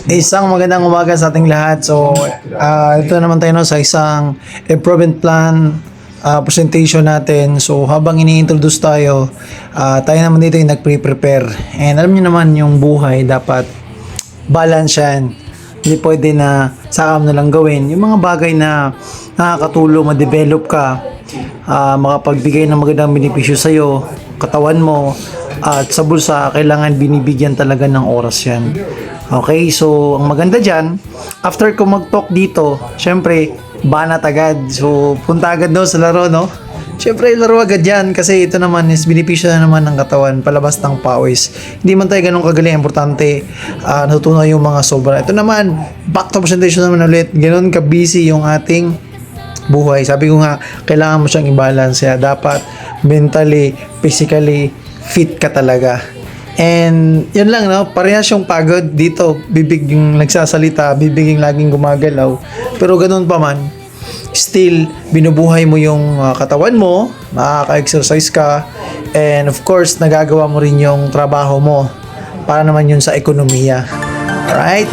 Isang magandang umaga sa ating lahat. So, ito naman tayo no, sa isang improvement plan presentation natin. So, habang ini-introduce tayo, tayo naman dito yung nag-prepare. And alam niyo naman yung buhay, dapat balance yan. Hindi pwede na saka mo na lang gawin. Yung mga bagay na nakakatulong, ma-develop ka, makapagbigay ng magandang benepisyo sa'yo, katawan mo, at sa bulsa, kailangan binibigyan talaga ng oras yan. Okay, so ang maganda dyan, after ko mag-talk dito, syempre, banat agad. So, punta agad daw sa laro, no? Syempre, laro agad yan kasi ito naman is benepisyo na naman ng katawan, palabas ng pawis. Hindi man tayo ganun kagaling, importante, natutunan yung mga sobra. Ito naman, back to presentation naman ulit, ganun ka-busy yung ating buhay. Sabi ko nga, kailangan mo siyang i-balance. Dapat mentally, physically, fit ka talaga. And yun lang, no? Parehas yung pagod dito. Bibig yung nagsasalita, bibig yung laging gumagalaw. Pero ganun pa man, still, binubuhay mo yung katawan mo, makaka-exercise ka, and of course, nagagawa mo rin yung trabaho mo para naman yun sa ekonomiya. Alright?